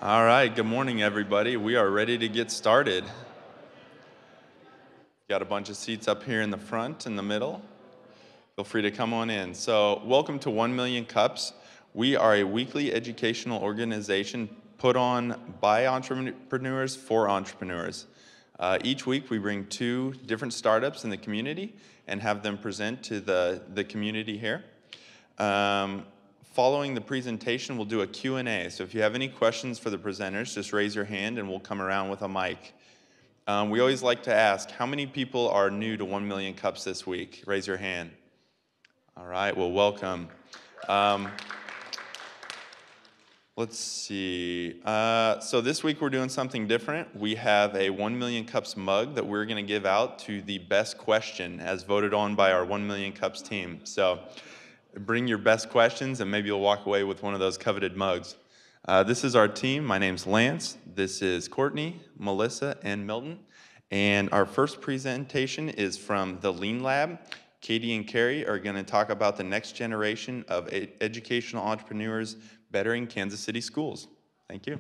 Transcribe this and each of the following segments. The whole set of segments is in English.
All right, good morning, everybody. We are ready to get started. Got a bunch of seats up here in the front, in the middle. Feel free to come on in. So, welcome to 1 Million Cups. We are a weekly educational organization put on by entrepreneurs for entrepreneurs. Each week, we bring 2 different startups in the community and have them present to the community here. Following the presentation, we'll do a Q&A. So if you have any questions for the presenters, just raise your hand and we'll come around with a mic. We always like to ask, how many people are new to 1 Million Cups this week? Raise your hand. All right, well, welcome. Let's see. So this week we're doing something different. We have a 1 Million Cups mug that we're going to give out to the best question as voted on by our 1 Million Cups team. So bring your best questions and maybe you'll walk away with one of those coveted mugs. This is our team. My name's Lance. This is Courtney, Melissa, and Milton. And our first presentation is from the Lean Lab. Katie and Carrie are going to talk about the next generation of educational entrepreneurs bettering Kansas City schools. Thank you.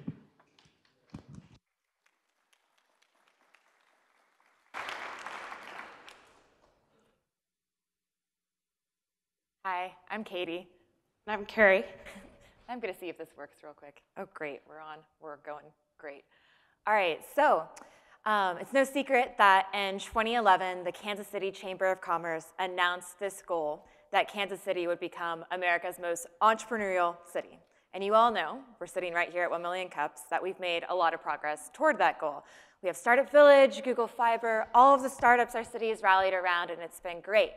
Hi, I'm Katie. And I'm Carrie. I'm going to see if this works real quick. Oh, great, we're on. We're going great. All right, so it's no secret that in 2011, the Kansas City Chamber of Commerce announced this goal that Kansas City would become America's most entrepreneurial city. And you all know, we're sitting right here at 1 Million Cups, that we've made a lot of progress toward that goal. We have Startup Village, Google Fiber, all of the startups our city has rallied around, and it's been great.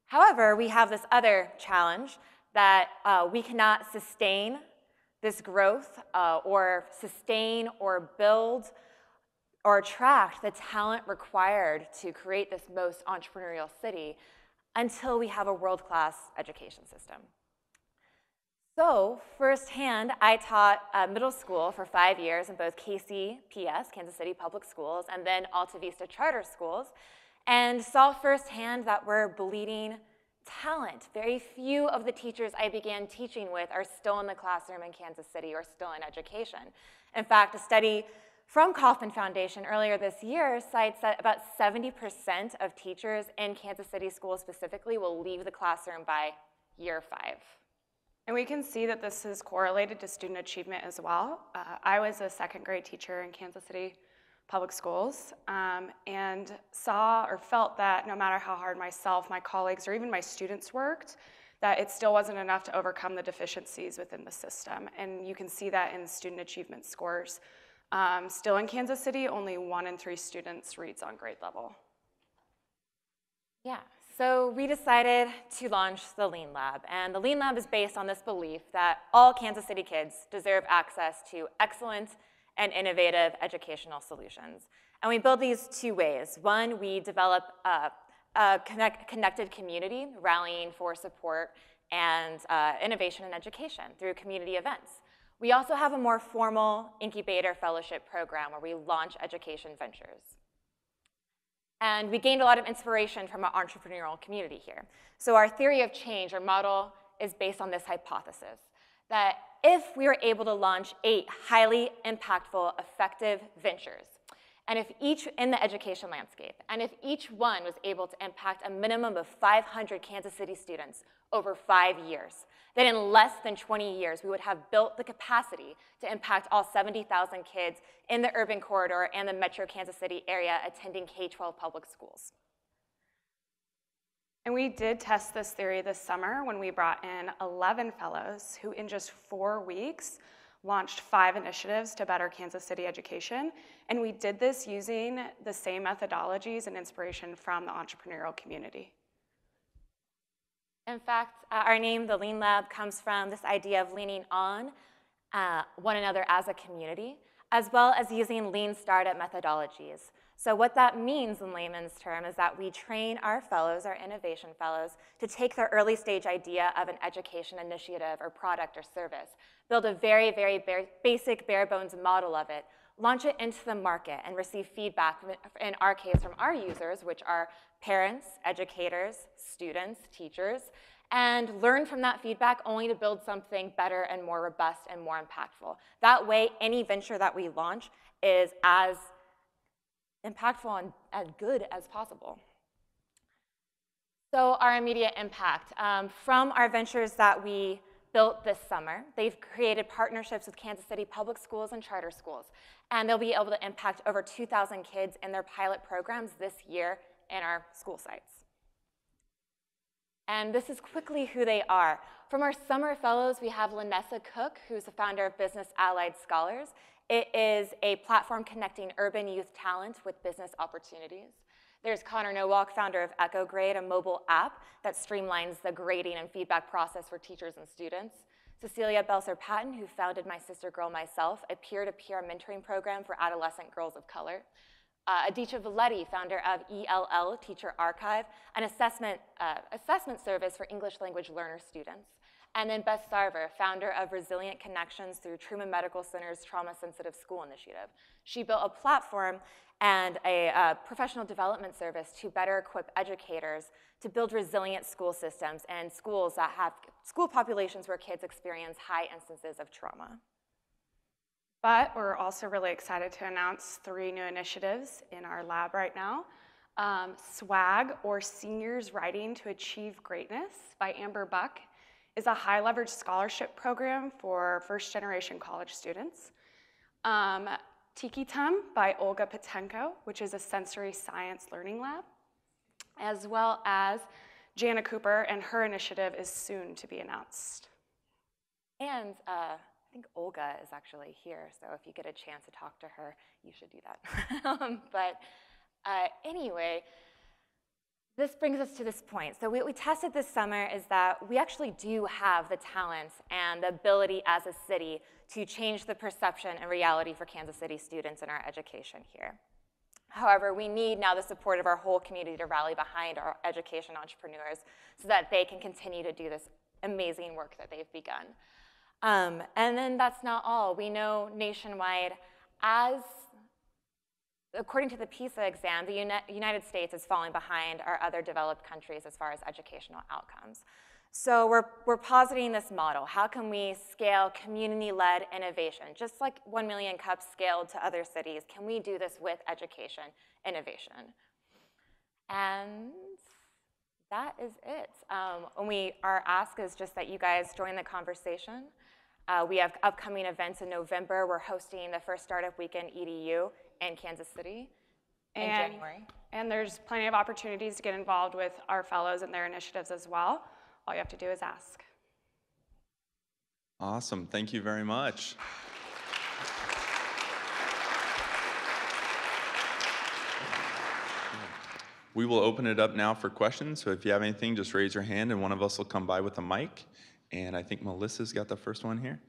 However, we have this other challenge that we cannot sustain this growth or sustain or build or attract the talent required to create this most entrepreneurial city until we have a world-class education system. So firsthand, I taught middle school for 5 years in both KCPS, Kansas City Public Schools, and then Alta Vista Charter Schools, and saw firsthand that we're bleeding talent. Very few of the teachers I began teaching with are still in the classroom in Kansas City or still in education. In fact, a study from Kauffman Foundation earlier this year cites that about 70% of teachers in Kansas City schools specifically will leave the classroom by year 5. And we can see that this is correlated to student achievement as well. I was a 2nd grade teacher in Kansas City Public Schools and saw or felt that no matter how hard myself, my colleagues, or even my students worked, that it still wasn't enough to overcome the deficiencies within the system. And you can see that in student achievement scores. Still in Kansas City, only 1 in 3 students reads on grade level. Yeah, so we decided to launch the Lean Lab. And the Lean Lab is based on this belief that all Kansas City kids deserve access to excellent and innovative educational solutions. And we build these 2 ways. One, we develop a connected community rallying for support and innovation in education through community events. We also have a more formal incubator fellowship program where we launch education ventures. And we gained a lot of inspiration from our entrepreneurial community here. So our theory of change, our model, is based on this hypothesis that if we were able to launch 8 highly impactful, effective ventures, and if each in the education landscape, and if each one was able to impact a minimum of 500 Kansas City students over 5 years, then in less than 20 years, we would have built the capacity to impact all 70,000 kids in the urban corridor and the metro Kansas City area attending K-12 public schools. And we did test this theory this summer when we brought in 11 fellows who in just 4 weeks launched 5 initiatives to better Kansas City education. And we did this using the same methodologies and inspiration from the entrepreneurial community. In fact, our name, the Lean Lab, comes from this idea of leaning on one another as a community, as well as using lean startup methodologies. So what that means in layman's term is that we train our fellows, our innovation fellows, to take their early stage idea of an education initiative or product or service, build a very, very basic bare bones model of it, launch it into the market, and receive feedback, in our case, from our users, which are parents, educators, students, teachers, and learn from that feedback only to build something better and more robust and more impactful. That way, any venture that we launch is as impactful and as good as possible. So our immediate impact. From our ventures that we built this summer, they've created partnerships with Kansas City public schools and charter schools, and they'll be able to impact over 2,000 kids in their pilot programs this year in our school sites. And this is quickly who they are. From our summer fellows, we have Lanessa Cook, who's the founder of Business Allied Scholars. It is a platform connecting urban youth talent with business opportunities. There's Connor Nowalk, founder of EchoGrade, a mobile app that streamlines the grading and feedback process for teachers and students. Cecilia Belser-Patton, who founded My Sister Girl Myself, a peer-to-peer mentoring program for adolescent girls of color. Aditya Valetti, founder of ELL Teacher Archive, an assessment service for English language learner students. And then Beth Sarver, founder of Resilient Connections through Truman Medical Center's Trauma Sensitive School Initiative. She built a platform and a professional development service to better equip educators to build resilient school systems and schools that have school populations where kids experience high instances of trauma. But we're also really excited to announce 3 new initiatives in our lab right now. SWAG, or Seniors Writing to Achieve Greatness by Amber Buck, is a high leverage scholarship program for first-generation college students. Tiki Tum by Olga Patenko, which is a sensory science learning lab, as well as Jana Cooper, and her initiative is soon to be announced. And I think Olga is actually here, so if you get a chance to talk to her, you should do that. Anyway, this brings us to this point. So what we tested this summer is that we actually do have the talent and the ability as a city to change the perception and reality for Kansas City students in our education here. However, we need now the support of our whole community to rally behind our education entrepreneurs so that they can continue to do this amazing work that they've begun. And then that's not all. We know nationwide, according to the PISA exam, the United States is falling behind our other developed countries as far as educational outcomes. So we're positing this model. How can we scale community-led innovation? Just like 1 Million Cups scaled to other cities, can we do this with education innovation? And that is it. Our ask is just that you guys join the conversation. We have upcoming events in November. We're hosting the first Startup Weekend EDU in Kansas City in January. And there's plenty of opportunities to get involved with our fellows and their initiatives as well. All you have to do is ask. Awesome. Thank you very much. We will open it up now for questions. So if you have anything, just raise your hand and one of us will come by with a mic. And I think Melissa's got the first one here.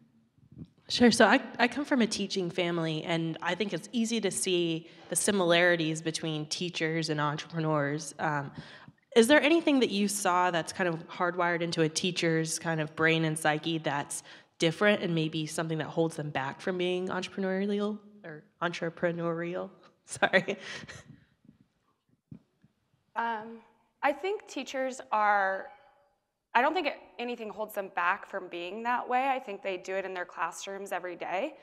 Sure. So I come from a teaching family, and I think it's easy to see the similarities between teachers and entrepreneurs. Is there anything that you saw that's kind of hardwired into a teacher's kind of brain and psyche that's different and maybe something that holds them back from being entrepreneurial? Sorry. I think teachers I don't think anything holds them back from being that way. I think they do it in their classrooms every day,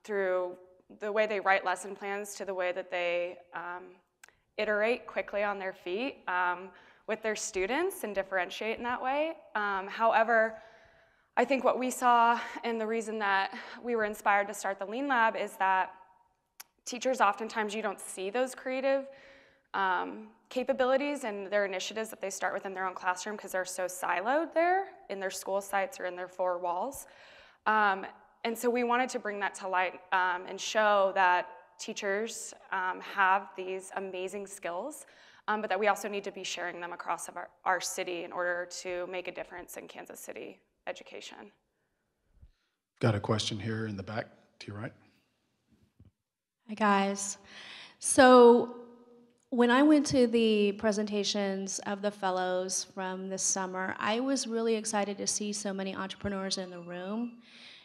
through the way they write lesson plans to the way that they iterate quickly on their feet with their students and differentiate in that way. However, I think what we saw and the reason that we were inspired to start the Lean Lab is that teachers, oftentimes you don't see those creative capabilities and their initiatives that they start with in their own classroom because they're so siloed there in their school sites or in their 4 walls. And so we wanted to bring that to light and show that teachers have these amazing skills, but that we also need to be sharing them across our city in order to make a difference in Kansas City education. Got a question here in the back to your right. Hi, guys. So when I went to the presentations of the fellows from this summer, I was really excited to see so many entrepreneurs in the room.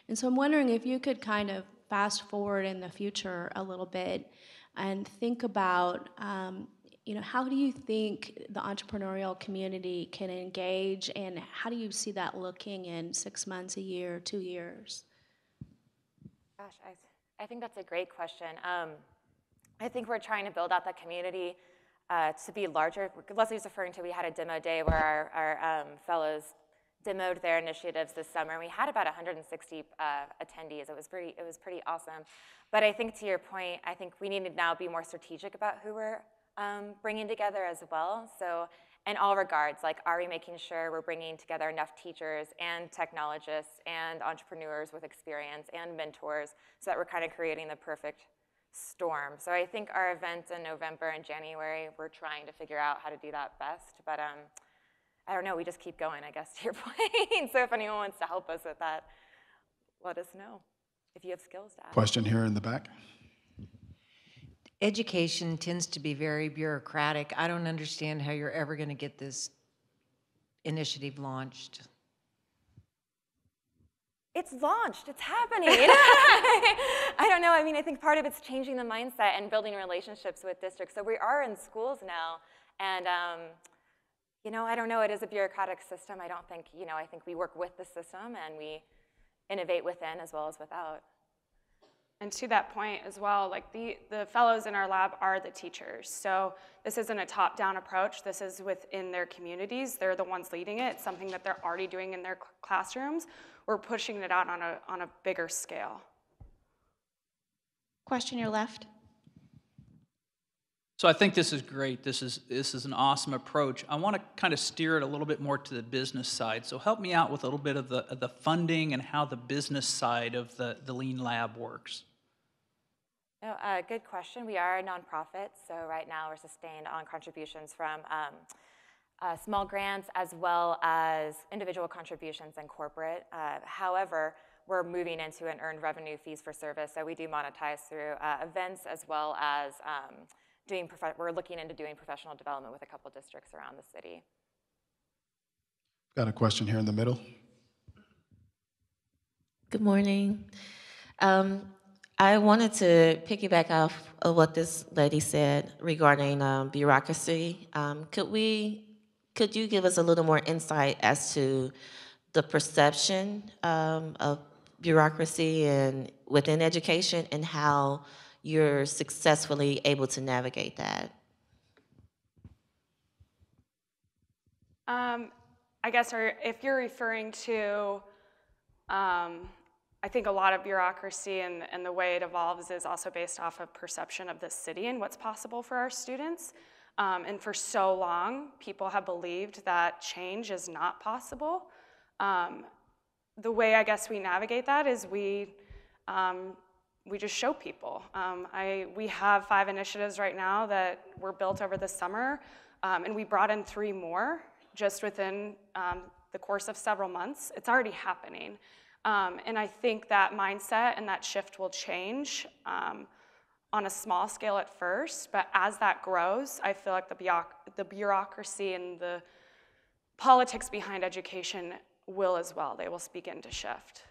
And so I'm wondering if you could kind of fast forward in the future a little bit and think about how do you think the entrepreneurial community can engage, and how do you see that looking in 6 months, a year, 2 years? Gosh, I think that's a great question. I think we're trying to build out that community to be larger. Leslie was referring to, we had a demo day where our fellows demoed their initiatives this summer. We had about 160 attendees. It was pretty awesome. But I think to your point, I think we need to now be more strategic about who we're bringing together as well. So in all regards, like, are we making sure we're bringing together enough teachers and technologists and entrepreneurs with experience and mentors so that we're kind of creating the perfect storm. So I think our events in November and January, we're trying to figure out how to do that best. But I don't know, we just keep going, I guess, to your point. So if anyone wants to help us with that, let us know if you have skills to add. Question here in the back. Education tends to be very bureaucratic. I don't understand how you're ever going to get this initiative launched. It's launched, it's happening. I don't know, I mean, I think part of it's changing the mindset and building relationships with districts. So we are in schools now, and I don't know, it is a bureaucratic system. I don't think, I think we work with the system and we innovate within as well as without. And to that point as well, like the fellows in our lab are the teachers. So this isn't a top-down approach. This is within their communities. They're the ones leading it. It's something that they're already doing in their classrooms. We're pushing it out on a bigger scale. Question your left. So I think this is great. This is an awesome approach. I want to kind of steer it a little bit more to the business side. So help me out with a little bit of the funding and how the business side of the Lean Lab works. No, good question. We are a nonprofit, so right now we're sustained on contributions from small grants as well as individual contributions and corporate. However, we're moving into an earned revenue fees for service, so we do monetize through events as well as we're looking into doing professional development with a couple districts around the city. Got a question here in the middle. Good morning. I wanted to piggyback off of what this lady said regarding bureaucracy. Could you give us a little more insight as to the perception of bureaucracy and within education and how you're successfully able to navigate that? I guess if you're referring to, I think a lot of bureaucracy and the way it evolves is also based off of perception of the city and what's possible for our students. And for so long, people have believed that change is not possible. The way I guess we navigate that is we just show people. We have 5 initiatives right now that were built over the summer, and we brought in 3 more just within the course of several months. It's already happening. And I think that mindset and that shift will change on a small scale at first, but as that grows, I feel like the bureaucracy and the politics behind education will as well. They will begin to shift.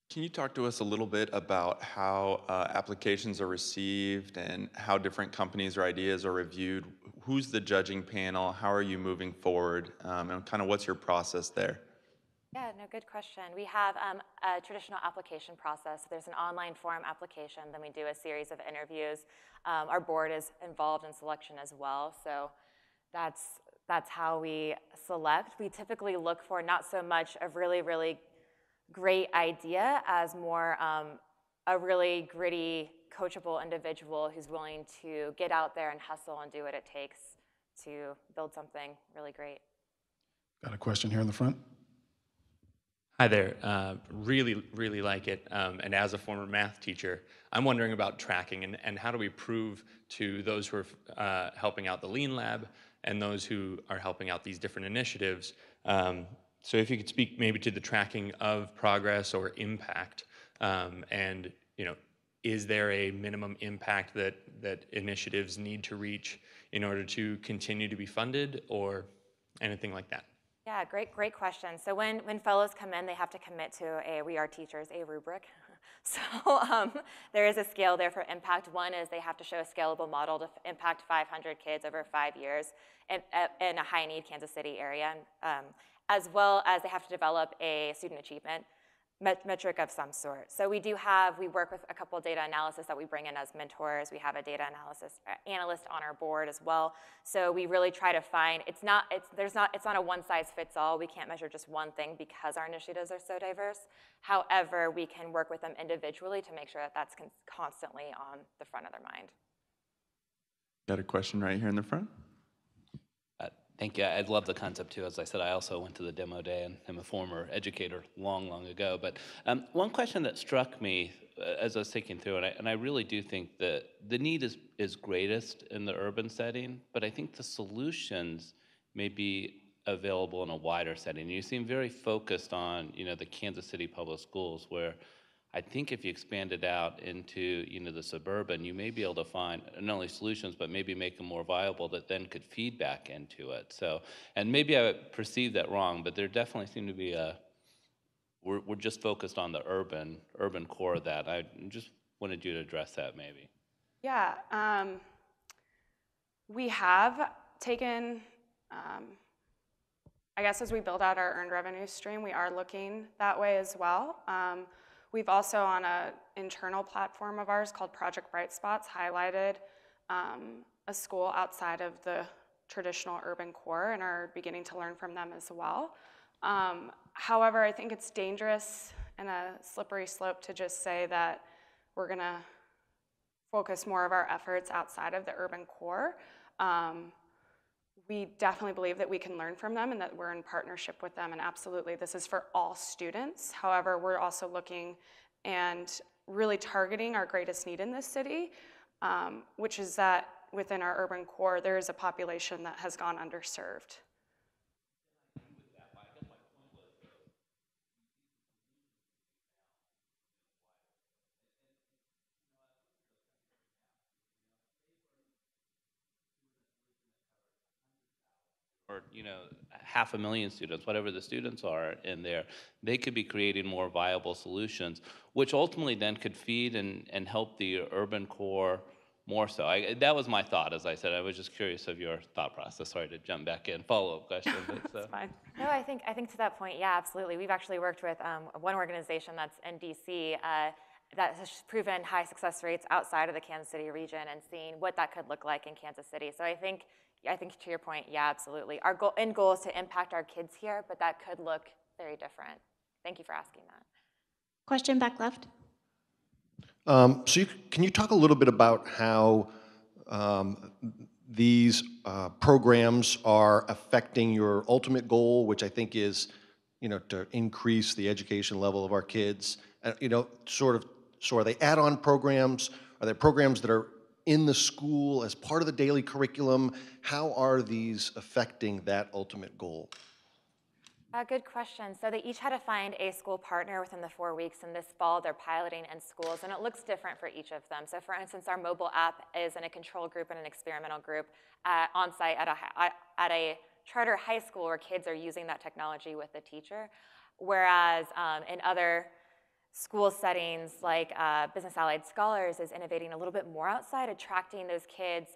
Can you talk to us a little bit about how applications are received and how different companies or ideas are reviewed? Who's the judging panel? How are you moving forward? And kind of what's your process there? Yeah, no, good question. We have a traditional application process. There's an online form application, then we do a series of interviews. Our board is involved in selection as well, so that's how we select. We typically look for not so much a really, really great idea as more a really gritty, coachable individual who's willing to get out there and hustle and do what it takes to build something really great. Got a question here in the front. Hi there. Really like it. And as a former math teacher, I'm wondering about tracking and how do we prove to those who are helping out the Lean Lab and those who are helping out these different initiatives. So if you could speak maybe to the tracking of progress or impact, and is there a minimum impact that initiatives need to reach in order to continue to be funded or anything like that? Yeah, great question. So when fellows come in, they have to commit to we are teachers, a rubric. So there is a scale there for impact. One is they have to show a scalable model to impact 500 kids over 5 years in a high-need Kansas City area, as well as they have to develop a student achievement metric of some sort. So we work with a couple of data analysis that we bring in as mentors. We have a data analyst on our board as well. So we really try to find, it's not a one size fits all. We can't measure just one thing because our initiatives are so diverse. However, we can work with them individually to make sure that that's constantly on the front of their mind. Got a question right here in the front? Thank you. I love the concept too. As I said, I also went to the demo day and I'm a former educator long ago. But one question that struck me as I was thinking through, and I really do think that the need is greatest in the urban setting, but I think the solutions may be available in a wider setting. You seem very focused on, the Kansas City Public Schools, where I think if you expand it out into, the suburban, you may be able to find not only solutions, but maybe make them more viable that then could feed back into it. So, and maybe I perceived that wrong, but there definitely seemed to be we're just focused on the urban core of that. I just wanted you to address that maybe. Yeah, we have taken, I guess as we build out our earned revenue stream, we are looking that way as well. We've also, on an internal platform of ours called Project Bright Spots, highlighted a school outside of the traditional urban core and are beginning to learn from them as well. However, I think it's dangerous and a slippery slope to just say that we're going to focus more of our efforts outside of the urban core. We definitely believe that we can learn from them and that we're in partnership with them, and absolutely this is for all students. However, we're also looking and really targeting our greatest need in this city, which is that within our urban core there is a population that has gone underserved. Or 500,000 students, whatever the students are in there, they could be creating more viable solutions, which ultimately then could feed and help the urban core more so. That was my thought, as I said. I was just curious of your thought process. Sorry to jump back in. Follow-up question. That's fine. No, I think to that point, yeah, absolutely. We've actually worked with one organization that's in DC that has proven high success rates outside of the Kansas City region and seeing what that could look like in Kansas City. So I think to your point, yeah, absolutely. Our goal is to impact our kids here, but that could look very different. Thank you for asking that. Question back left. Can you talk a little bit about how these programs are affecting your ultimate goal, which I think is, to increase the education level of our kids? So are they add-on programs? Are they programs that are in the school as part of the daily curriculum? How are these affecting that ultimate goal? Good question. So they each had to find a school partner within the 4 weeks, and this fall they're piloting in schools, and it looks different for each of them. So for instance, our mobile app is in a control group and an experimental group on site at a charter high school where kids are using that technology with the teacher, whereas in other school settings like Business Allied Scholars is innovating a little bit more outside, attracting those kids,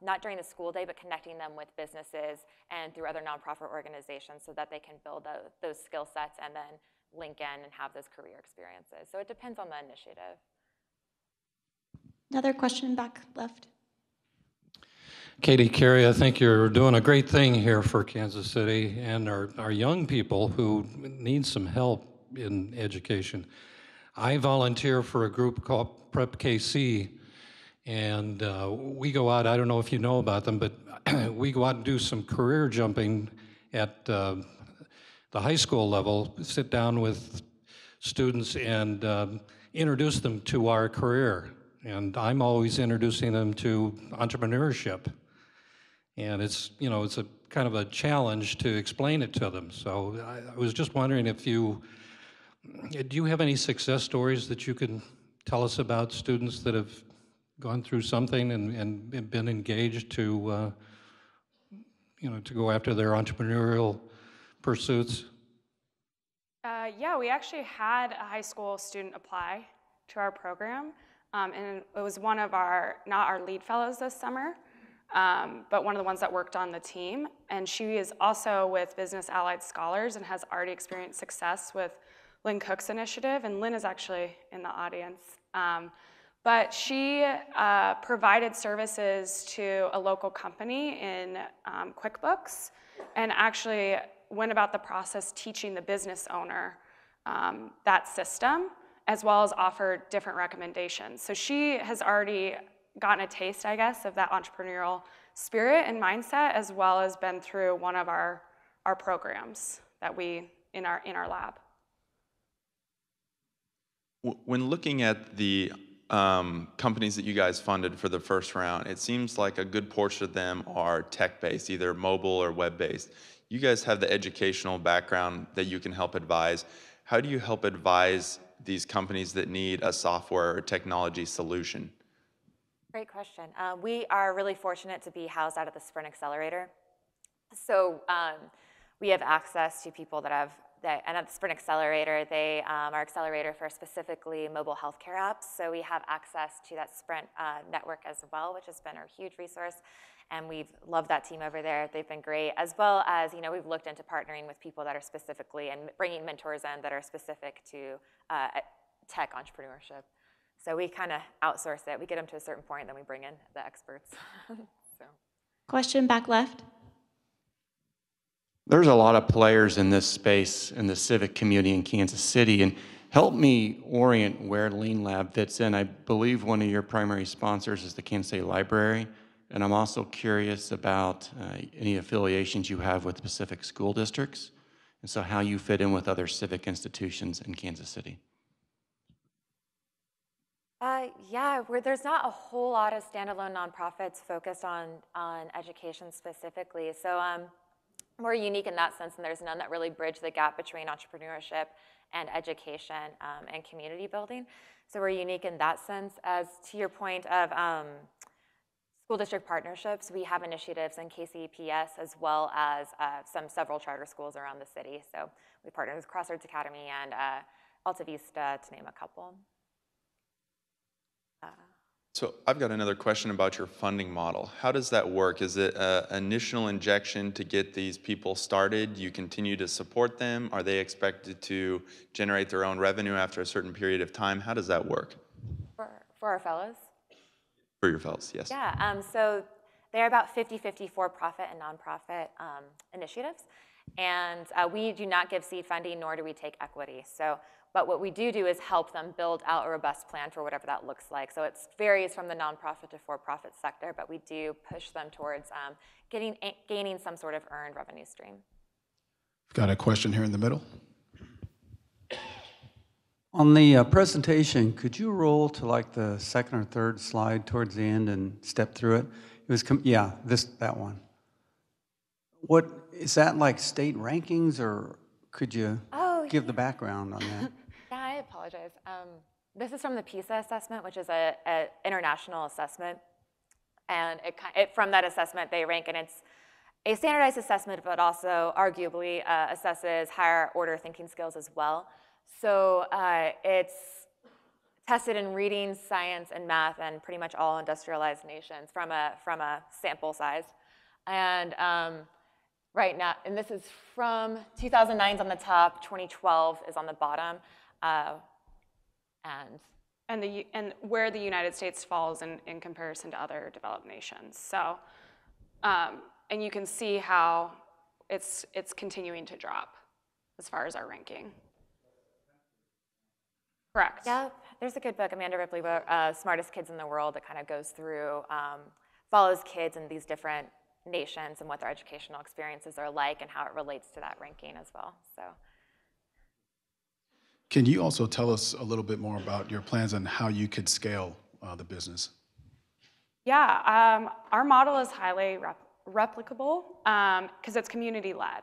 not during the school day, but connecting them with businesses and through other nonprofit organizations so that they can build those skill sets and then link in and have those career experiences. So it depends on the initiative. Another question back left. Katie, Carey, I think you're doing a great thing here for Kansas City and our young people who need some help in education. I volunteer for a group called Prep KC, and we go out, I don't know if you know about them, but we go out and do some career jumping at the high school level, sit down with students and introduce them to our career. And I'm always introducing them to entrepreneurship. And it's a kind of a challenge to explain it to them. So I was just wondering if do you have any success stories that you can tell us about students that have gone through something and been engaged to go after their entrepreneurial pursuits? Yeah, we actually had a high school student apply to our program, and it was one of our, not our lead fellows this summer, but one of the ones that worked on the team. And she is also with Business Allied Scholars and has already experienced success with Lynn Cook's initiative, and Lynn is actually in the audience. But she provided services to a local company in QuickBooks, and actually went about the process teaching the business owner that system, as well as offered different recommendations. So she has already gotten a taste, I guess, of that entrepreneurial spirit and mindset, as well as been through one of our programs that we, in our lab. When looking at the companies that you guys funded for the first round, it seems like a good portion of them are tech-based, either mobile or web-based. You guys have the educational background that you can help advise. How do you help advise these companies that need a software or technology solution? Great question. We are really fortunate to be housed out of the Sprint Accelerator. So we have access to people that have, and at the Sprint Accelerator, they are accelerator for specifically mobile healthcare apps. So we have access to that Sprint network as well, which has been a huge resource. And we've loved that team over there. They've been great, as well as, we've looked into partnering with people that are specifically, and bringing mentors in that are specific to tech entrepreneurship. So we kind of outsource it. We get them to a certain point, then we bring in the experts. So. Question back left. There's a lot of players in this space in the civic community in Kansas City, and help me orient where Lean Lab fits in. I believe one of your primary sponsors is the Kansas City Library, and I'm also curious about any affiliations you have with specific school districts, and so how you fit in with other civic institutions in Kansas City. Yeah, there's not a whole lot of standalone nonprofits focused on education specifically. So we're unique in that sense, and there's none that really bridge the gap between entrepreneurship and education and community building. So we're unique in that sense. As to your point of school district partnerships, we have initiatives in KCPS as well as several charter schools around the city. So we partner with Crossroads Academy and Alta Vista, to name a couple. So I've got another question about your funding model. How does that work? Is it an initial injection to get these people started? You continue to support them? Are they expected to generate their own revenue after a certain period of time? How does that work? For our fellows? For your fellows, yes. Yeah, so they're about 50-50 for-profit and nonprofit initiatives. And we do not give seed funding, nor do we take equity. But what we do is help them build out a robust plan for whatever that looks like. So it varies from the nonprofit to for-profit sector, but we do push them towards gaining some sort of earned revenue stream. Got a question here in the middle. On the presentation, could you roll to like the second or third slide towards the end and step through it? It was, yeah, that one. What is that, like state rankings, or could you give the background on that? Yeah, I apologize. This is from the PISA assessment, which is an international assessment. And from that assessment, they rank, and it's a standardized assessment, but also arguably assesses higher order thinking skills as well. So it's tested in reading, science, and math, and pretty much all industrialized nations from a sample size. And right now, and this is from 2009 is on the top, 2012 is on the bottom, and where the United States falls in comparison to other developed nations. So, and you can see how it's continuing to drop as far as our ranking. Correct. Yeah, there's a good book, Amanda Ripley book, Smartest Kids in the World, that kind of goes through, follows kids in these different nations and what their educational experiences are like and how it relates to that ranking as well. So, can you also tell us a little bit more about your plans on how you could scale the business? Yeah, our model is highly replicable because it's community-led.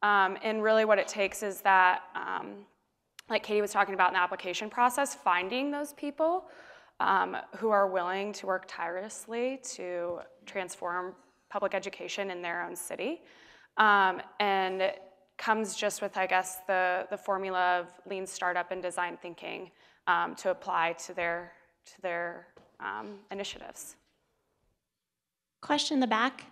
And really what it takes is that, like Katie was talking about in the application process, finding those people who are willing to work tirelessly to transform public education in their own city, and comes just with, I guess, the formula of lean startup and design thinking to apply to their initiatives. Question in the back.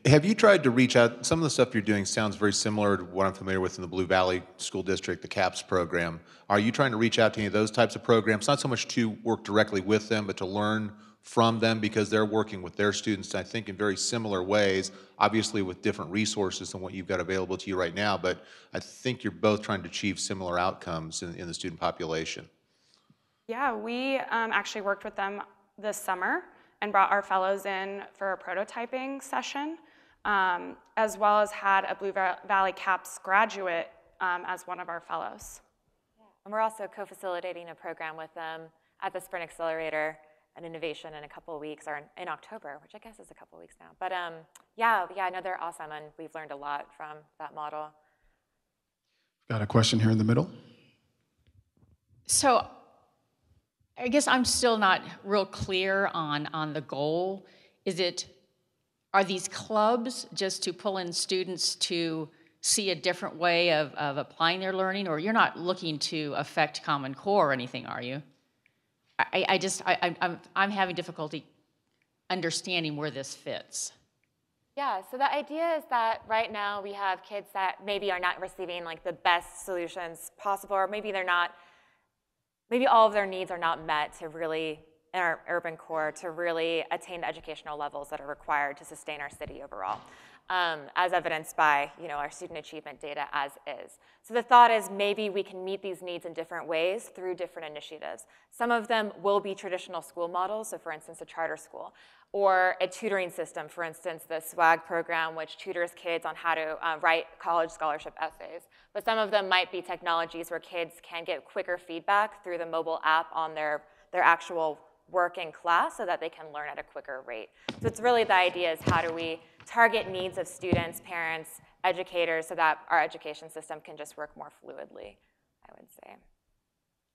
Have you tried to reach out? Some of the stuff you're doing sounds very similar to what I'm familiar with in the Blue Valley School District, the CAPS program. Are you trying to reach out to any of those types of programs? Not so much to work directly with them, but to learn from them, because they're working with their students, I think, in very similar ways, obviously with different resources than what you've got available to you right now, but I think you're both trying to achieve similar outcomes in the student population. Yeah, we actually worked with them this summer and brought our fellows in for a prototyping session, as well as had a Blue Valley CAPS graduate as one of our fellows. Yeah. And we're also co-facilitating a program with them at the Sprint Accelerator and Innovation in a couple of weeks, or in October, which I guess is a couple of weeks now. But yeah, I know they're awesome, and we've learned a lot from that model. Got a question here in the middle. So I guess I'm still not real clear on the goal. Are these clubs just to pull in students to see a different way of applying their learning, or you're not looking to affect Common Core or anything, are you? I'm having difficulty understanding where this fits. Yeah, so the idea is that right now we have kids that maybe are not receiving like the best solutions possible, or maybe maybe all of their needs are not met to really, in our urban core, to really attain the educational levels that are required to sustain our city overall, as evidenced by our student achievement data as is. So the thought is maybe we can meet these needs in different ways through different initiatives. Some of them will be traditional school models, so for instance, a charter school, or a tutoring system, for instance, the SWAG program, which tutors kids on how to write college scholarship essays. But some of them might be technologies where kids can get quicker feedback through the mobile app on their actual work in class so that they can learn at a quicker rate. So it's really the idea is how do we target needs of students, parents, educators, so that our education system can just work more fluidly, I would say.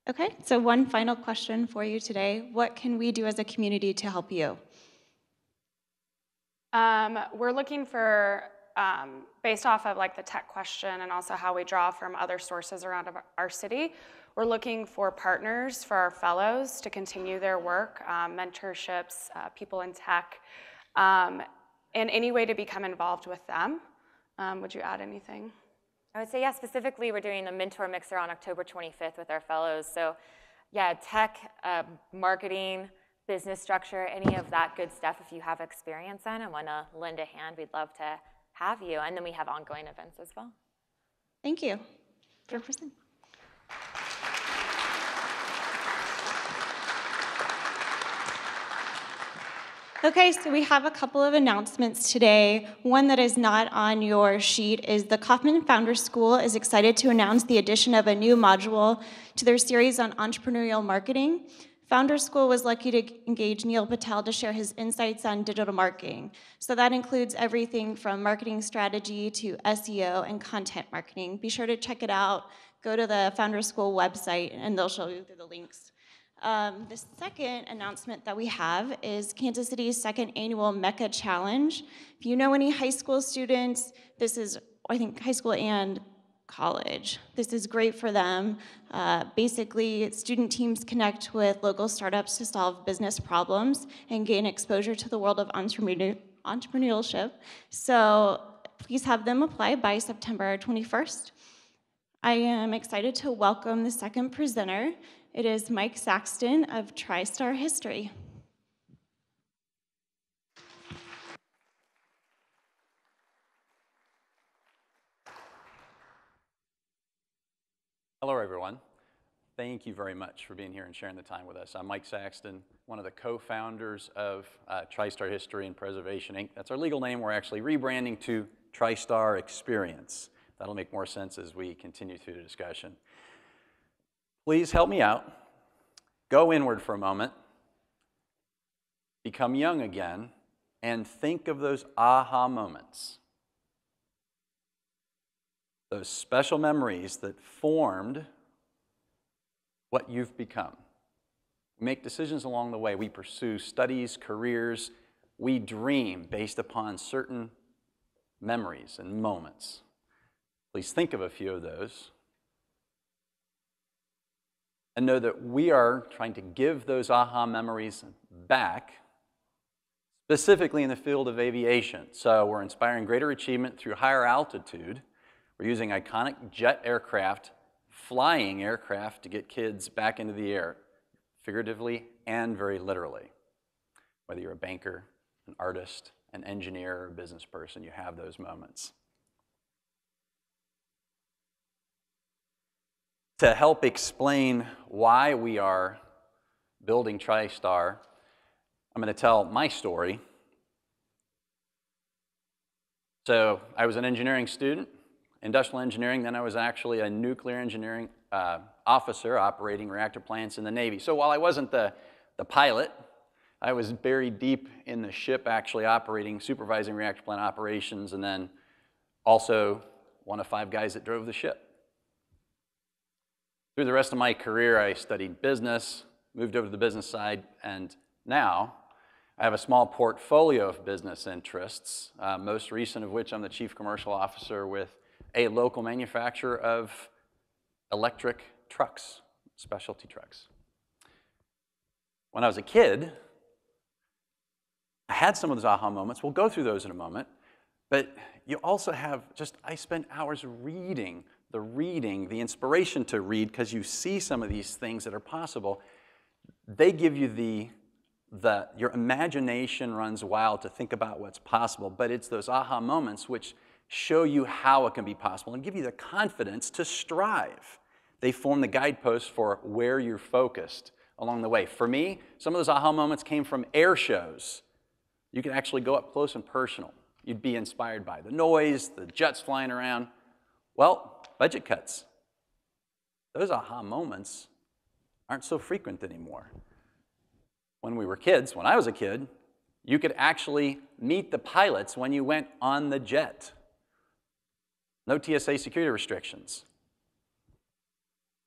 Okay, so one final question for you today. What can we do as a community to help you? We're looking for, based off of like the tech question and also how we draw from other sources around our city, we're looking for partners for our fellows to continue their work, mentorships, people in tech, and any way to become involved with them. Would you add anything? I would say, yeah, specifically we're doing a mentor mixer on October 25th with our fellows. So yeah, tech, marketing, business structure, any of that good stuff, if you have experience in and want to lend a hand, we'd love to have you. And then we have ongoing events as well. Thank you for presenting. Okay, so we have a couple of announcements today. One that is not on your sheet is the Kauffman Founders School is excited to announce the addition of a new module to their series on entrepreneurial marketing. Founders School was lucky to engage Neil Patel to share his insights on digital marketing. So that includes everything from marketing strategy to SEO and content marketing. Be sure to check it out. Go to the Founders School website and they'll show you through the links. The second announcement that we have is Kansas City's second annual Mecca Challenge. If you know any high school students, this is, I think, high school and college. This is great for them. Basically, student teams connect with local startups to solve business problems and gain exposure to the world of entrepreneurship. So please have them apply by September 21st. I am excited to welcome the second presenter. It is Mike Saxton of TriStar History. Hello, everyone. Thank you very much for being here and sharing the time with us. I'm Mike Saxton, one of the co-founders of TriStar History and Preservation, Inc. That's our legal name. We're actually rebranding to TriStar Experience. That'll make more sense as we continue through the discussion. Please help me out. Go inward for a moment. Become young again, and think of those aha moments. Those special memories that formed what you've become. We make decisions along the way. We pursue studies, careers. We dream based upon certain memories and moments. Please think of a few of those. And know that we are trying to give those aha memories back, specifically in the field of aviation. So we're inspiring greater achievement through higher altitude. We're using iconic jet aircraft, flying aircraft to get kids back into the air, figuratively and very literally. Whether you're a banker, an artist, an engineer, or a business person, you have those moments. To help explain why we are building TriStar, I'm going to tell my story. So I was an engineering student, industrial engineering, then I was actually a nuclear engineering officer operating reactor plants in the Navy. So while I wasn't the pilot, I was buried deep in the ship actually operating, supervising reactor plant operations, and then also one of 5 guys that drove the ship. Through the rest of my career, I studied business, moved over to the business side, and now I have a small portfolio of business interests, most recent of which I'm the chief commercial officer with a local manufacturer of electric trucks, specialty trucks. When I was a kid, I had some of those aha moments. We'll go through those in a moment. But you also have I spent hours reading, the inspiration to read, because you see some of these things that are possible. They give you your imagination runs wild to think about what's possible, but it's those aha moments which show you how it can be possible and give you the confidence to strive. They form the guideposts for where you're focused along the way. For me, some of those aha moments came from air shows. You could actually go up close and personal. You'd be inspired by the noise, the jets flying around. Well, budget cuts. Those aha moments aren't so frequent anymore. When we were kids, when I was a kid, you could actually meet the pilots when you went on the jet. No TSA security restrictions.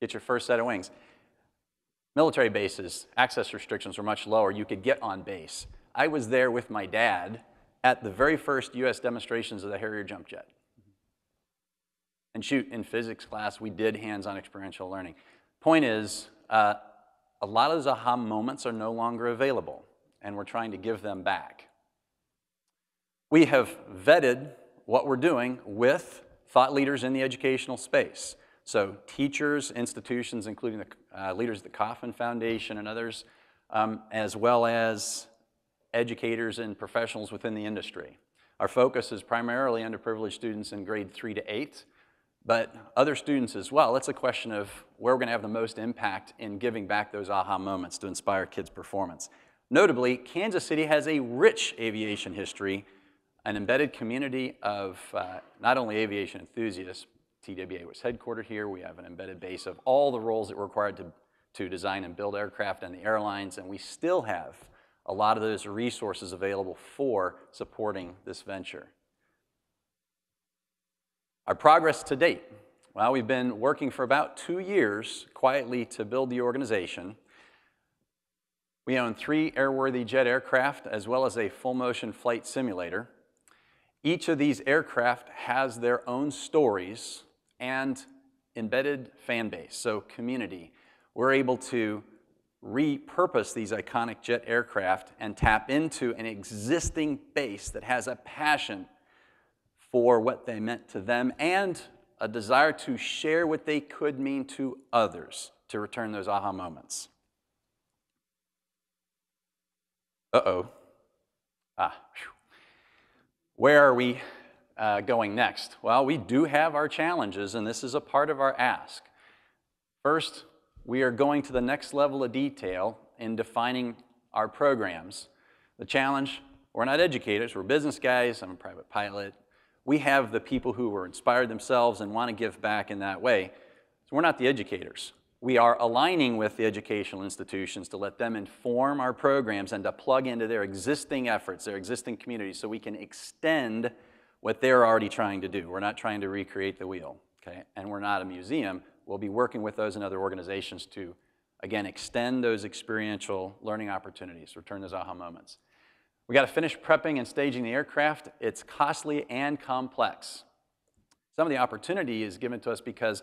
Get your first set of wings. Military bases, access restrictions were much lower. You could get on base. I was there with my dad at the very first US demonstrations of the Harrier jump jet. And shoot, in physics class, we did hands-on experiential learning. Point is, a lot of those aha moments are no longer available, and we're trying to give them back. We have vetted what we're doing with thought leaders in the educational space. So teachers, institutions, including the leaders of the Kauffman Foundation and others, as well as educators and professionals within the industry. Our focus is primarily underprivileged students in grade 3 to 8, but other students as well. It's a question of where we're going to have the most impact in giving back those aha moments to inspire kids' performance. Notably, Kansas City has a rich aviation history, an embedded community of not only aviation enthusiasts. TWA was headquartered here. We have an embedded base of all the roles that were required to design and build aircraft and the airlines, and we still have a lot of those resources available for supporting this venture. Our progress to date. Well, we've been working for about 2 years quietly to build the organization. We own 3 airworthy jet aircraft as well as a full-motion flight simulator. Each of these aircraft has their own stories and embedded fan base, so community. We're able to repurpose these iconic jet aircraft and tap into an existing base that has a passion for what they meant to them and a desire to share what they could mean to others to return those aha moments. Where are we going next? Well, we do have our challenges, and this is a part of our ask. First, we are going to the next level of detail in defining our programs. The challenge, we're not educators, we're business guys, I'm a private pilot. We have the people who were inspired themselves and want to give back in that way. So we're not the educators. We are aligning with the educational institutions to let them inform our programs and to plug into their existing efforts, their existing communities, so we can extend what they're already trying to do. We're not trying to recreate the wheel, okay? And we're not a museum. We'll be working with those and other organizations to, again, extend those experiential learning opportunities, return those aha moments. We got to finish prepping and staging the aircraft. It's costly and complex. Some of the opportunity is given to us because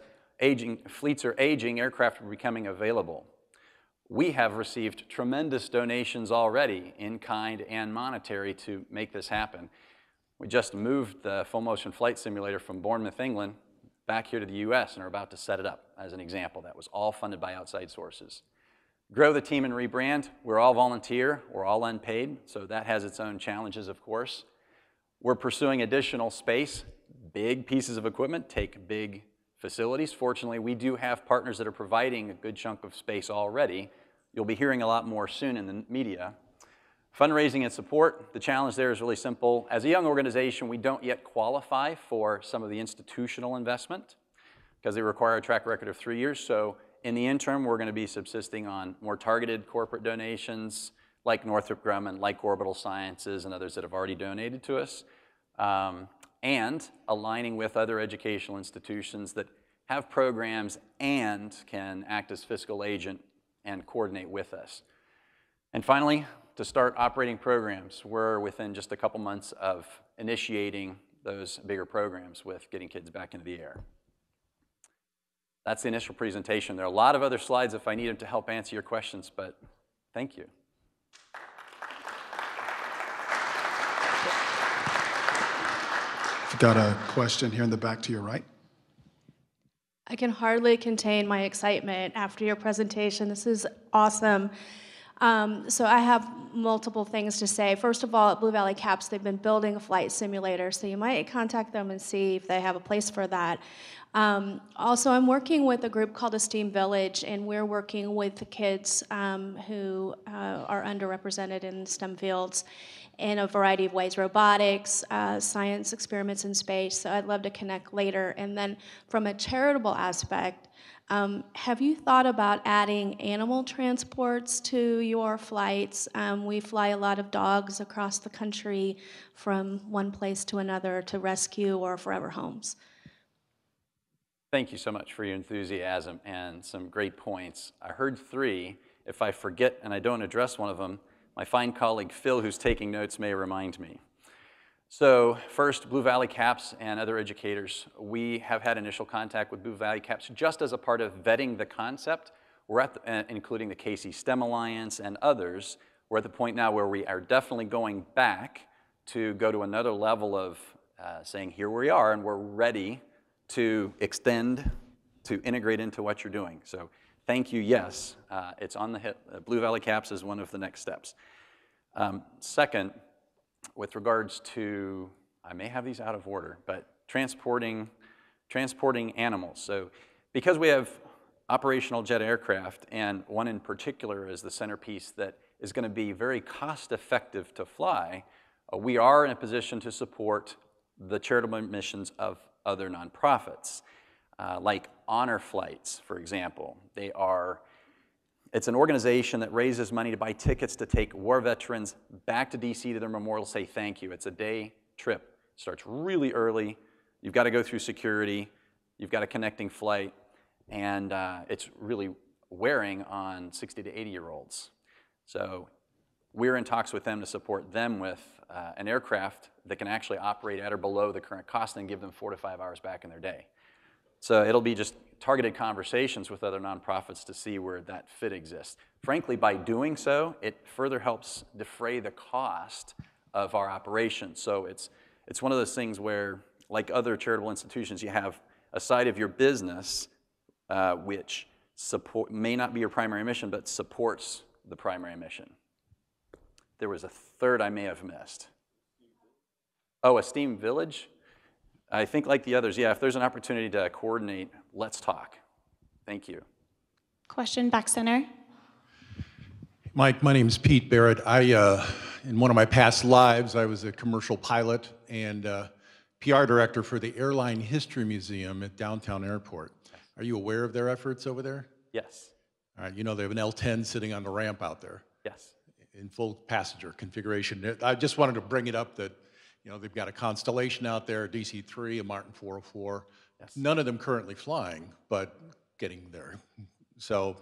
fleets are aging, aircraft are becoming available. We have received tremendous donations already, in kind and monetary, to make this happen. We just moved the full motion flight simulator from Bournemouth, England, back here to the US and are about to set it up as an example. That was all funded by outside sources. Grow the team and rebrand. We're all volunteer, we're all unpaid, so that has its own challenges, of course. We're pursuing additional space. Big pieces of equipment take big facilities. Fortunately, we do have partners that are providing a good chunk of space already. You'll be hearing a lot more soon in the media. Fundraising and support, the challenge there is really simple. As a young organization, we don't yet qualify for some of the institutional investment because they require a track record of 3 years. So in the interim, we're going to be subsisting on more targeted corporate donations like Northrop Grumman, like Orbital Sciences, and others that have already donated to us, and aligning with other educational institutions that have programs and can act as fiscal agent and coordinate with us. And finally, to start operating programs. We're within just a couple months of initiating those bigger programs with getting kids back into the air. That's the initial presentation. There are a lot of other slides if I need them to help answer your questions, but thank you. I've got a question here in the back to your right. I can hardly contain my excitement after your presentation. This is awesome. So I have multiple things to say. First of all, at Blue Valley CAPS, they've been building a flight simulator, so you might contact them and see if they have a place for that. Also, I'm working with a group called Esteem Village, and we're working with the kids who are underrepresented in STEM fields in a variety of ways, robotics, science experiments in space, so I'd love to connect later. And then from a charitable aspect, have you thought about adding animal transports to your flights? We fly a lot of dogs across the country from one place to another to rescue or forever homes. Thank you so much for your enthusiasm and some great points. I heard 3. If I forget and I don't address one of them, my fine colleague Phil, who's taking notes, may remind me. So first, Blue Valley CAPS and other educators, we have had initial contact with Blue Valley CAPS just as a part of vetting the concept. We're at including the KC STEM Alliance and others. We're at the point now where we are definitely going back to go to another level of saying, here we are, and we're ready to extend, to integrate into what you're doing. So thank you, yes, it's on the hit. Blue Valley CAPS is one of the next steps. Second, with regards to, I may have these out of order, but transporting animals. So because we have operational jet aircraft, and one in particular is the centerpiece that is going to be very cost effective to fly, we are in a position to support the charitable missions of other nonprofits, like Honor Flights, for example. It's an organization that raises money to buy tickets to take war veterans back to DC to their memorial, say thank you. It's a day trip. It starts really early. You've got to go through security. You've got a connecting flight. And it's really wearing on 60 to 80-year-olds. So we're in talks with them to support them with an aircraft that can actually operate at or below the current cost and give them 4 to 5 hours back in their day. So it'll be just targeted conversations with other nonprofits to see where that fit exists. Frankly, by doing so, it further helps defray the cost of our operations. So it's one of those things where, like other charitable institutions, you have a side of your business which may not be your primary mission, but supports the primary mission. There was a third I may have missed. Oh, Esteem Village? I think like the others, yeah, if there's an opportunity to coordinate, let's talk. Thank you. Question back center. Mike, my name is Pete Barrett. In one of my past lives, I was a commercial pilot and PR director for the Airline History Museum at Downtown Airport. Are you aware of their efforts over there? Yes. All right, you know they have an L-10 sitting on the ramp out there. Yes. In full passenger configuration. I just wanted to bring it up that they've got a Constellation out there, a DC-3, a Martin 404. Yes. None of them currently flying, but getting there. So,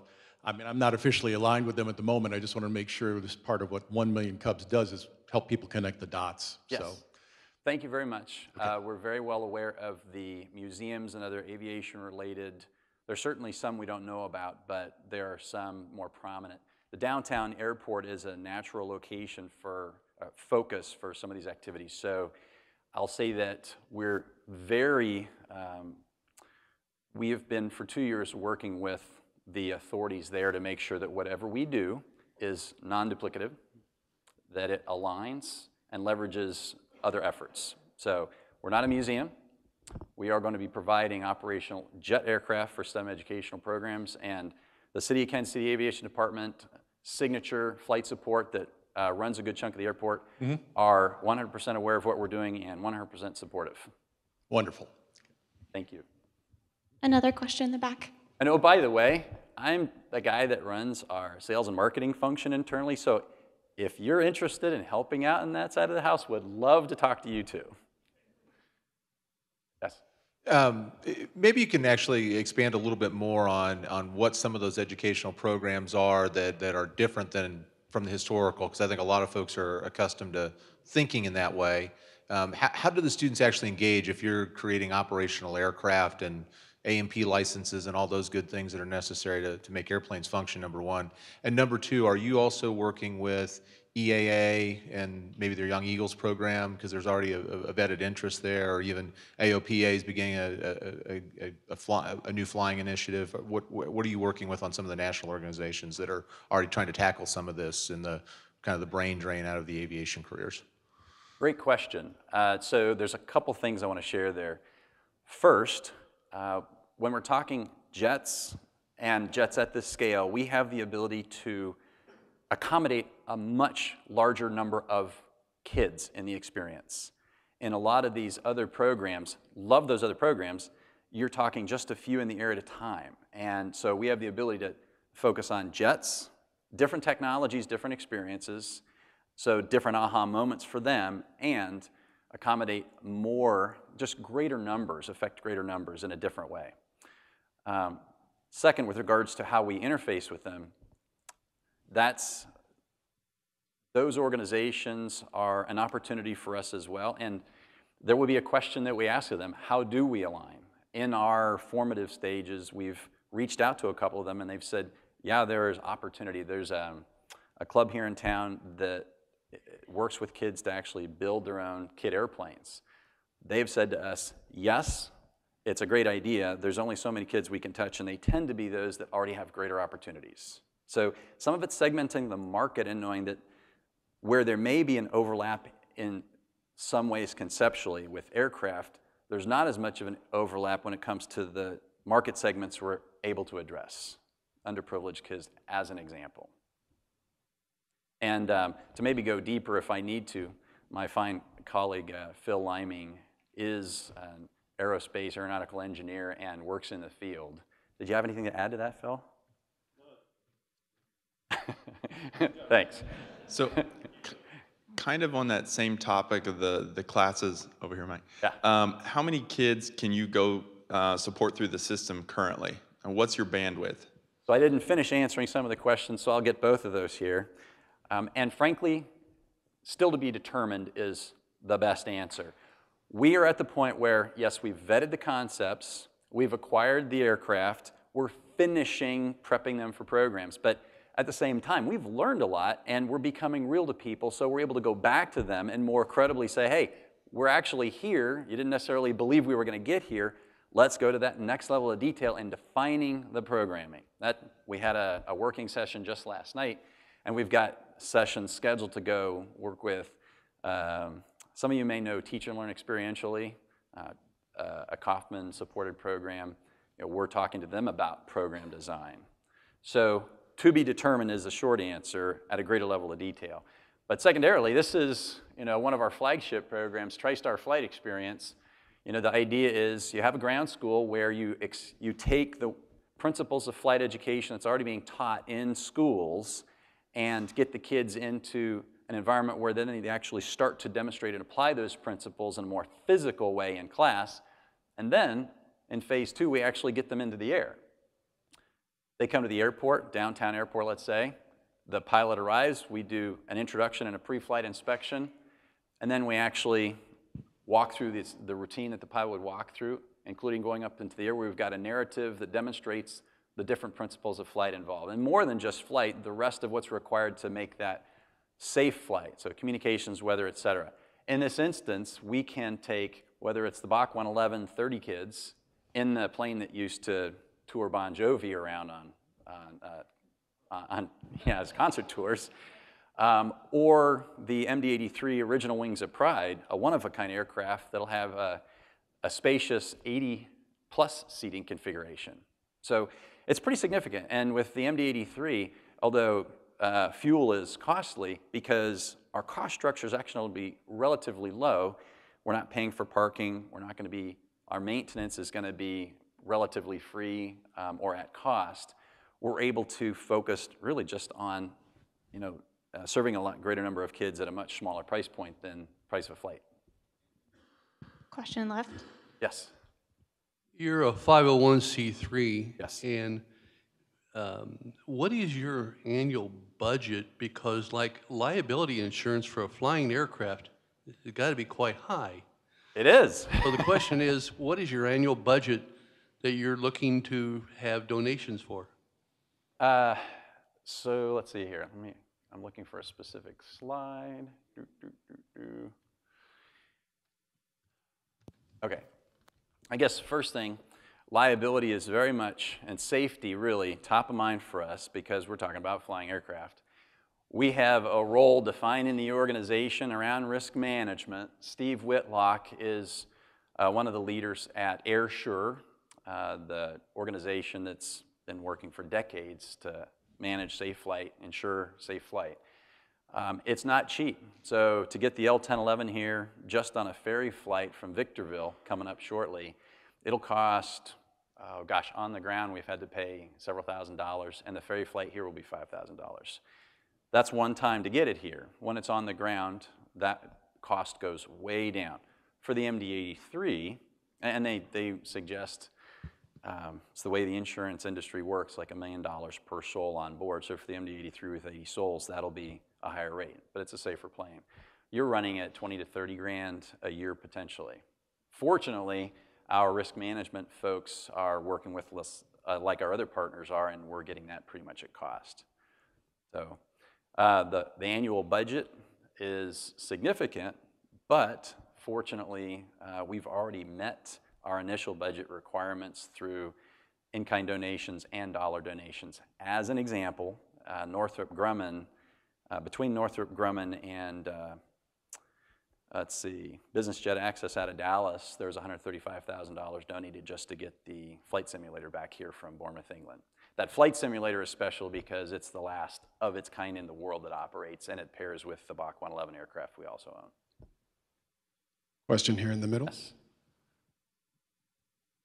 I mean, I'm not officially aligned with them at the moment. I just want to make sure this part of what 1 Million Cubs does is help people connect the dots. Yes. So. Thank you very much. We're very well aware of the museums and other aviation-related. There's certainly some we don't know about, but there are some more prominent. The downtown airport is a natural location for focus for some of these activities. So I'll say that we're very, we have been for 2 years working with the authorities there to make sure that whatever we do is non-duplicative, that it aligns and leverages other efforts. So we're not a museum. We are going to be providing operational jet aircraft for STEM educational programs, and the City of Kansas City Aviation Department signature flight support that runs a good chunk of the airport are 100% aware of what we're doing and 100% supportive. Wonderful. Thank you. Another question in the back. And oh, by the way, I'm the guy that runs our sales and marketing function internally, so if you're interested in helping out in that side of the house, would love to talk to you too. Yes? Maybe you can actually expand a little bit more on what some of those educational programs are that are different than from the historical, because I think a lot of folks are accustomed to thinking in that way. How do the students actually engage if you're creating operational aircraft and A&P licenses and all those good things that are necessary to make airplanes function, number one? And number two, are you also working with EAA and maybe their Young Eagles program, because there's already a vetted interest there, or even AOPA is beginning a new flying initiative? What are you working with on some of the national organizations that are already trying to tackle some of this and the kind of the brain drain out of the aviation careers? Great question. So there's a couple things I want to share there. First, when we're talking jets and jets at this scale, we have the ability to accommodate a much larger number of kids in the experience. In a lot of these other programs, love those other programs, you're talking just a few in the air at a time. And so we have the ability to focus on jets, different technologies, different experiences, so different aha moments for them, and accommodate more, just greater numbers, affect greater numbers in a different way. Second, with regards to how we interface with them, those organizations are an opportunity for us as well, and there will be a question that we ask of them: how do we align? In our formative stages, we've reached out to a couple of them, and they've said, yeah, there is opportunity. There's a club here in town that works with kids to actually build their own kit airplanes. They've said to us, yes, it's a great idea. There's only so many kids we can touch, and they tend to be those that already have greater opportunities. So some of it's segmenting the market and knowing that where there may be an overlap in some ways conceptually with aircraft, there's not as much of an overlap when it comes to the market segments we're able to address. Underprivileged kids, as an example. And to maybe go deeper if I need to, my fine colleague Phil Liming is an aerospace aeronautical engineer and works in the field. Did you have anything to add to that, Phil? Thanks. So, kind of on that same topic of the classes over here, Mike. Yeah. How many kids can you go support through the system currently, and what's your bandwidth? So I didn't finish answering some of the questions, so I'll get both of those here. And frankly, still to be determined is the best answer. We are at the point where, yes, we've vetted the concepts, we've acquired the aircraft, we're finishing prepping them for programs, but at the same time, we've learned a lot and we're becoming real to people, so we're able to go back to them and more credibly say, hey, we're actually here. You didn't necessarily believe we were going to get here. Let's go to that next level of detail in defining the programming. We had a working session just last night, and we've got sessions scheduled to go work with. Some of you may know Teach and Learn Experientially, a Kauffman-supported program. We're talking to them about program design. So to be determined is the short answer at a greater level of detail. But secondarily, this is one of our flagship programs, TriStar Flight Experience. The idea is you have a ground school where you take the principles of flight education that's already being taught in schools and get the kids into an environment where then they actually start to demonstrate and apply those principles in a more physical way in class. And then in phase 2, we actually get them into the air. They come to the airport, downtown airport, let's say. the pilot arrives, we do an introduction and a pre-flight inspection, and then we actually walk through the routine that the pilot would walk through, including going up into the air where we've got a narrative that demonstrates the different principles of flight involved. And more than just flight, the rest of what's required to make that safe flight, so communications, weather, et cetera. In this instance, we can take, whether it's the Bach 111 30 kids in the plane that used to tour Bon Jovi around as concert tours, or the MD-83 original Wings of Pride, a one-of-a-kind aircraft that'll have a spacious 80-plus seating configuration. So it's pretty significant. And with the MD-83, although fuel is costly, because our cost structure is actually going to be relatively low, we're not paying for parking, our maintenance is going to be relatively free or at cost. We're able to focus really just on, serving a lot greater number of kids at a much smaller price point than price of a flight. Question left. Yes. You're a 501c3. Yes. And what is your annual budget? Because like liability insurance for a flying aircraft, it's got to be quite high. It is. So the question is, what is your annual budget that you're looking to have donations for? So let's see here. I'm looking for a specific slide. Okay. I guess first thing, liability is very much, and safety really, top of mind for us because we're talking about flying aircraft. We have a role defined in the organization around risk management. Steve Whitlock is one of the leaders at AirSure, the organization that's been working for decades to manage safe flight, ensure safe flight. It's not cheap. So to get the L-1011 here, just on a ferry flight from Victorville coming up shortly, it'll cost, oh gosh, on the ground we've had to pay several $1,000s, and the ferry flight here will be $5,000. That's one time to get it here. When it's on the ground, that cost goes way down. For the MD-83, and they suggest, it's the way the insurance industry works, like $1 million per soul on board. So for the MD-83 with 80 souls, that'll be a higher rate, but it's a safer plane. You're running at 20 to 30 grand a year potentially. Fortunately, our risk management folks are working with us like our other partners are, and we're getting that pretty much at cost. So the annual budget is significant, but fortunately, we've already met our initial budget requirements through in-kind donations and dollar donations. As an example, Northrop Grumman, between Northrop Grumman and let's see, Business Jet Access out of Dallas, there was $135,000 donated just to get the flight simulator back here from Bournemouth, England. That flight simulator is special because it's the last of its kind in the world that operates, and it pairs with the Bach 111 aircraft we also own. Question here in the middle. Yes.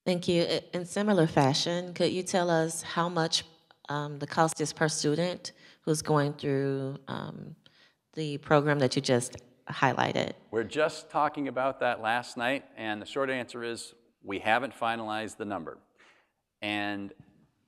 Thank you. In similar fashion, could you tell us how much the cost is per student who's going through the program that you just highlighted? We're just talking about that last night, and the short answer is we haven't finalized the number. And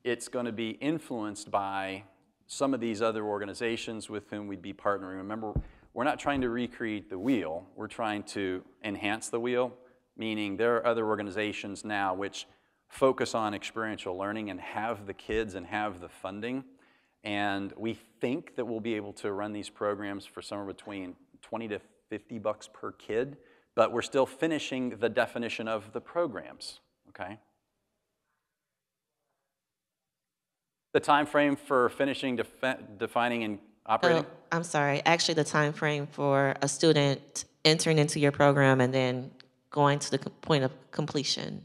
it's going to be influenced by some of these other organizations with whom we'd be partnering. Remember, we're not trying to recreate the wheel. We're trying to enhance the wheel, meaning there are other organizations now which focus on experiential learning and have the kids and have the funding. And we think that we'll be able to run these programs for somewhere between 20 to 50 bucks per kid, but we're still finishing the definition of the programs, okay? The time frame for finishing defining and operating? I'm sorry, actually the time frame for a student entering into your program and then going to the point of completion.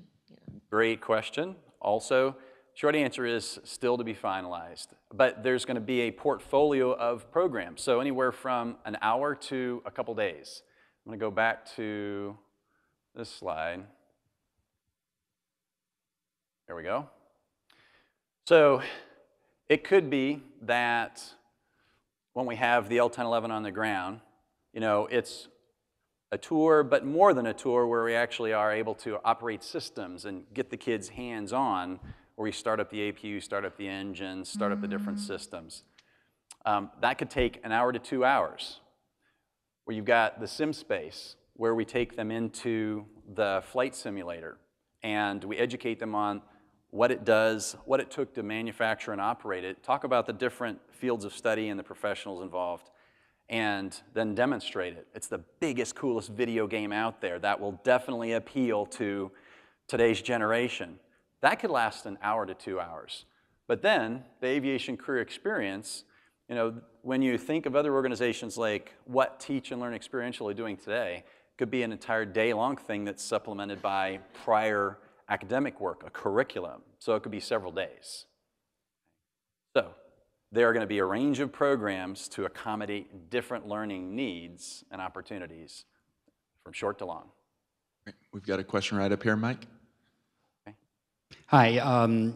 Great question. Also, short answer is still to be finalized, but there's going to be a portfolio of programs, so anywhere from an hour to a couple days. I'm going to go back to this slide. There we go. So it could be that when we have the L-1011 on the ground, it's a tour, but more than a tour, where we actually are able to operate systems and get the kids hands-on, where we start up the APU, start up the engines, start up the different systems. That could take an hour to 2 hours. Where you've got the sim space, where we take them into the flight simulator, and we educate them on what it does, what it took to manufacture and operate it, talk about the different fields of study and the professionals involved, and then demonstrate it. It's the biggest, coolest video game out there that will definitely appeal to today's generation. That could last an hour to 2 hours. But then, the aviation career experience, you know, when you think of other organizations like what Teach and Learn Experiential are doing today, could be an entire day-long thing that's supplemented by prior academic work, a curriculum. So it could be several days. So there are going to be a range of programs to accommodate different learning needs and opportunities from short to long. We've got a question right up here, Mike. Okay. Hi.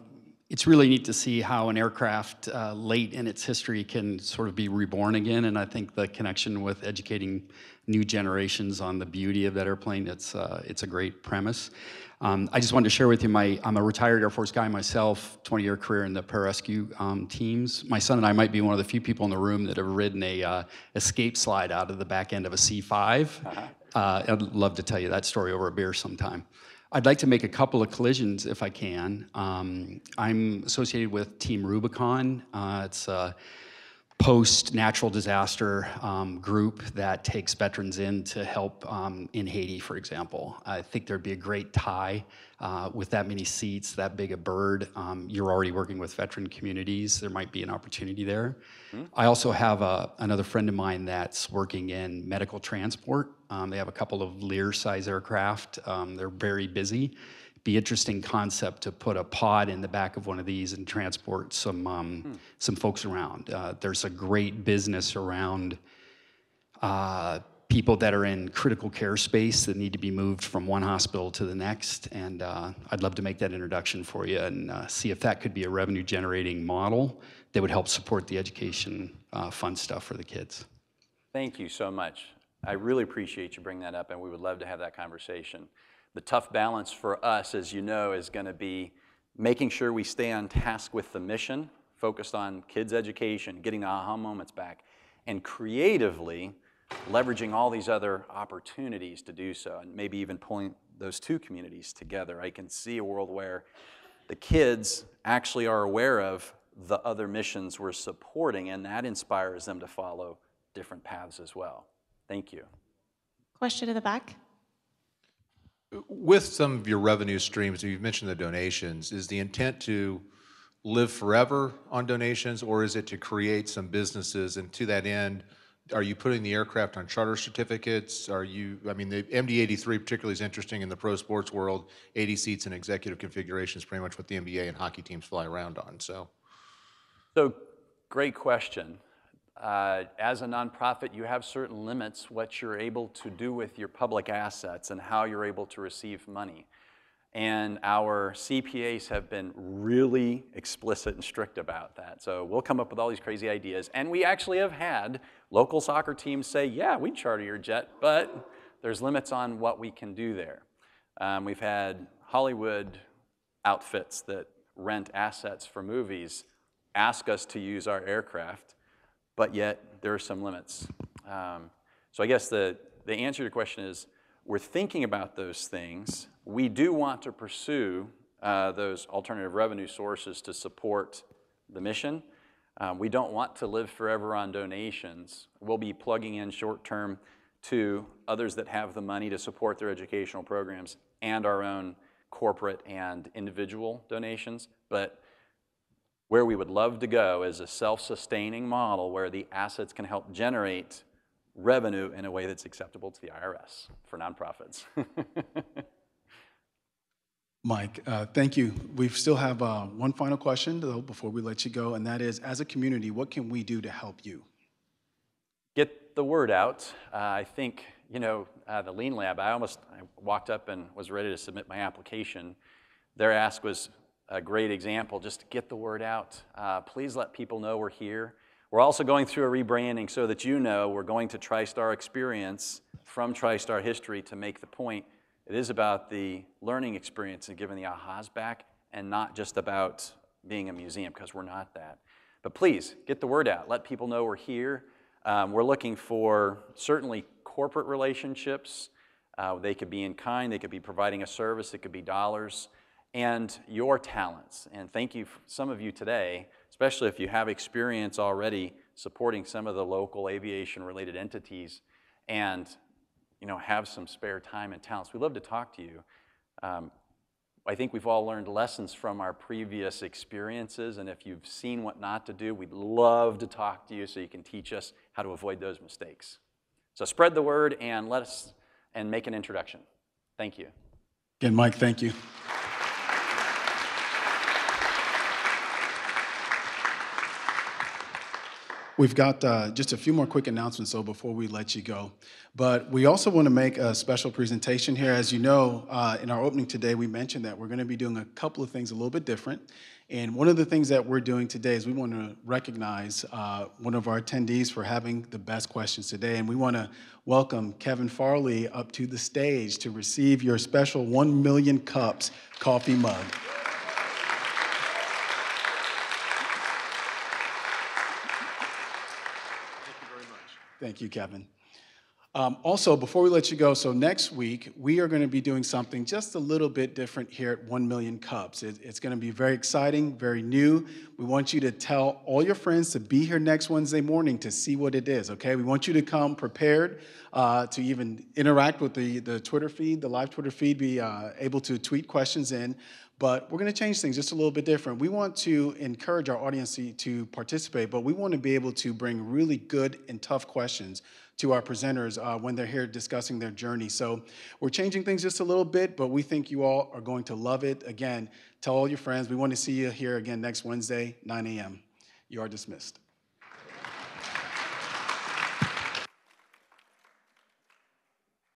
It's really neat to see how an aircraft late in its history can sort of be reborn again, and I think the connection with educating new generations on the beauty of that airplane, it's a great premise. I just wanted to share with you, I'm a retired Air Force guy myself, 20-year career in the pararescue teams. My son and I might be one of the few people in the room that have ridden a escape slide out of the back end of a C-5. I'd love to tell you that story over a beer sometime. I'd like to make a couple of collisions if I can. I'm associated with Team Rubicon. It's a post-natural disaster group that takes veterans in to help in Haiti, for example. I think there'd be a great tie with that many seats, that big a bird. You're already working with veteran communities. There might be an opportunity there. I also have another friend of mine that's working in medical transport. They have a couple of Lear-size aircraft. They're very busy. Be interesting concept to put a pod in the back of one of these and transport some folks around. There's a great business around people that are in critical care space that need to be moved from one hospital to the next, and I'd love to make that introduction for you and see if that could be a revenue generating model that would help support the education fun stuff for the kids. Thank you so much. I really appreciate you bringing that up, and we would love to have that conversation. The tough balance for us, as you know, is going to be making sure we stay on task with the mission, focused on kids' education, getting the aha moments back, and creatively leveraging all these other opportunities to do so, and maybe even pulling those two communities together. I can see a world where the kids actually are aware of the other missions we're supporting, and that inspires them to follow different paths as well. Thank you. Question in the back. With some of your revenue streams, you've mentioned the donations, is the intent to live forever on donations, or is it to create some businesses? And to that end, are you putting the aircraft on charter certificates? Are you, I mean, the MD-83 particularly is interesting in the pro sports world. 80 seats and executive configuration is pretty much what the NBA and hockey teams fly around on. So great question. As a nonprofit, you have certain limits what you're able to do with your public assets and how you're able to receive money. And our CPAs have been really explicit and strict about that. So we'll come up with all these crazy ideas. And we actually have had local soccer teams say, yeah, we charter your jet, but there's limits on what we can do there. We've had Hollywood outfits that rent assets for movies ask us to use our aircraft, but yet there are some limits. So I guess the answer to your question is, we're thinking about those things. We do want to pursue those alternative revenue sources to support the mission. We don't want to live forever on donations. We'll be plugging in short-term to others that have the money to support their educational programs and our own corporate and individual donations. But where we would love to go is a self-sustaining model where the assets can help generate revenue in a way that's acceptable to the IRS for nonprofits. Mike, thank you. We still have one final question, though, before we let you go, and that is, as a community, what can we do to help you? Get the word out. I think, you know, the Lean Lab, I walked up and was ready to submit my application. Their ask was a great example, just to get the word out. Please let people know we're here. We're also going through a rebranding so that you know we're going to TriStar Experience from TriStar History to make the point. It is about the learning experience and giving the ahas back and not just about being a museum, because we're not that. But please, get the word out. Let people know we're here. We're looking for certainly corporate relationships. They could be in kind, they could be providing a service, it could be dollars, and your talents. And thank you, some of you today, especially if you have experience already supporting some of the local aviation-related entities and have some spare time and talents. We'd love to talk to you. I think we've all learned lessons from our previous experiences, and if you've seen what not to do, we'd love to talk to you so you can teach us how to avoid those mistakes. So spread the word and let us make an introduction. Thank you. Again, Mike, thank you. We've got just a few more quick announcements, though, before we let you go. But we also want to make a special presentation here. As you know, in our opening today, we mentioned that we're going to be doing a couple of things a little bit different. And one of the things that we're doing today is we want to recognize one of our attendees for having the best questions today. And we want to welcome Kevin Farley up to the stage to receive your special 1 million cups coffee mug. Thank you, Kevin. Also, before we let you go, so next week, we are going to be doing something just a little bit different here at 1 Million Cups. It's going to be very exciting, very new. We want you to tell all your friends to be here next Wednesday morning to see what it is, okay? We want you to come prepared to even interact with the Twitter feed, the live Twitter feed, be able to tweet questions in. But we're going to change things just a little bit different. We want to encourage our audience to participate, but we want to be able to bring really good and tough questions to our presenters when they're here discussing their journey. So we're changing things just a little bit, but we think you all are going to love it. Again, tell all your friends. We want to see you here again next Wednesday, 9 a.m. You are dismissed.